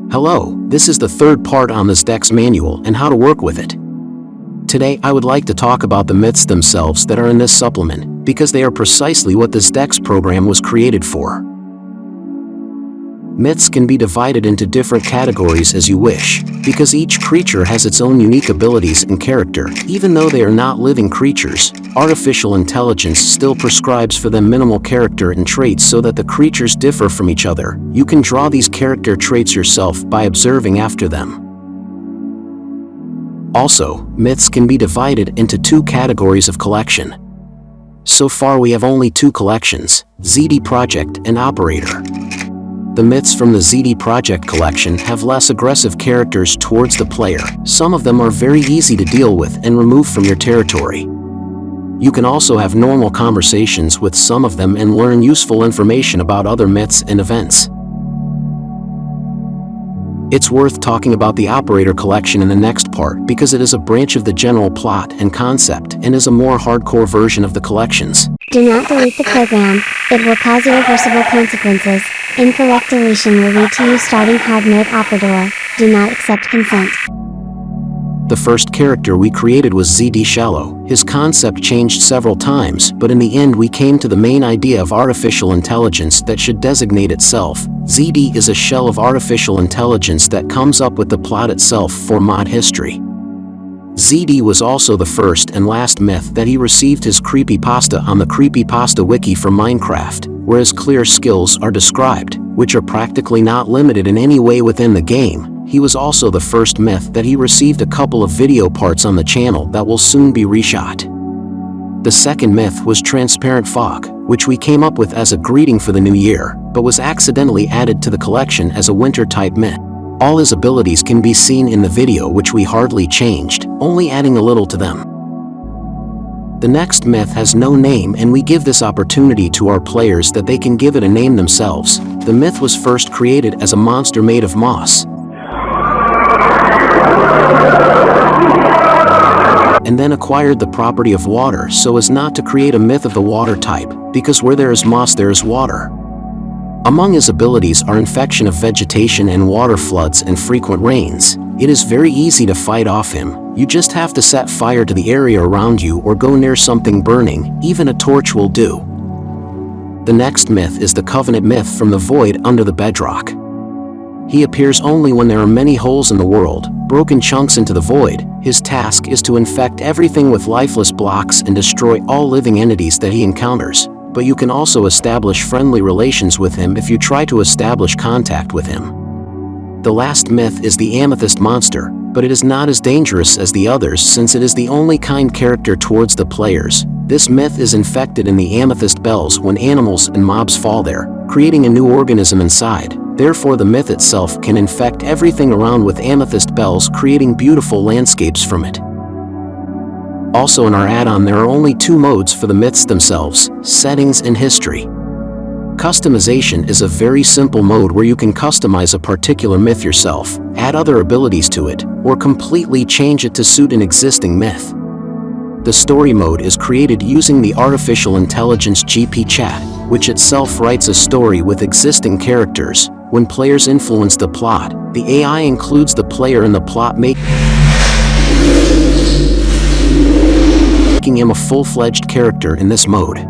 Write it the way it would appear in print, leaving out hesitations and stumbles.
Hello, this is the third part on the ZDEXE manual and how to work with it. Today I would like to talk about the myths themselves that are in this supplement, because they are precisely what the ZDEXE program was created for. Myths can be divided into different categories as you wish, because each creature has its own unique abilities and character. Even though they are not living creatures, artificial intelligence still prescribes for them minimal character and traits so that the creatures differ from each other. You can draw these character traits yourself by observing after them. Also, myths can be divided into two categories of collection. So far we have only two collections, ZDProject and Operator. The myths from the ZDProject collection have less aggressive characters towards the player. Some of them are very easy to deal with and remove from your territory. You can also have normal conversations with some of them and learn useful information about other myths and events. It's worth talking about the Operator collection in the next part because it is a branch of the general plot and concept and is a more hardcore version of the collections. Do not delete the program, it will cause irreversible consequences. Incorrect deletion will lead to you starting hard mode Operator. Do not accept consent. The first character we created was ZDEXE. His concept changed several times, but in the end we came to the main idea of artificial intelligence that should designate itself. ZD is a shell of artificial intelligence that comes up with the plot itself for mod history. ZD was also the first and last myth that he received his creepypasta on the creepypasta wiki for Minecraft, where his clear skills are described, which are practically not limited in any way within the game. He was also the first myth that he received a couple of video parts on the channel that will soon be reshot. The second myth was Transparent Fog, which we came up with as a greeting for the new year, but was accidentally added to the collection as a winter-type myth. All his abilities can be seen in the video, which we hardly changed, only adding a little to them. The next myth has no name, and we give this opportunity to our players that they can give it a name themselves. The myth was first created as a monster made of moss, and then acquired the property of water so as not to create a myth of the water type, because where there is moss there is water. Among his abilities are infection of vegetation and water floods and frequent rains. It is very easy to fight off him. You just have to set fire to the area around you or go near something burning. Even a torch will do. The next myth is the Covenant myth from the void under the bedrock. He appears only when there are many holes in the world, broken chunks into the void. His task is to infect everything with lifeless blocks and destroy all living entities that he encounters. But you can also establish friendly relations with him if you try to establish contact with him. The last myth is the Amethyst monster, but it is not as dangerous as the others since it is the only kind character towards the players. This myth is infected in the amethyst bells when animals and mobs fall there, creating a new organism inside. Therefore the myth itself can infect everything around with amethyst bells, creating beautiful landscapes from it. Also in our add-on there are only two modes for the myths themselves, settings and history. Customization is a very simple mode where you can customize a particular myth yourself, add other abilities to it, or completely change it to suit an existing myth. The story mode is created using the artificial intelligence GP chat, which itself writes a story with existing characters. When players influence the plot, the AI includes the player in the plot, making him a full-fledged character in this mode.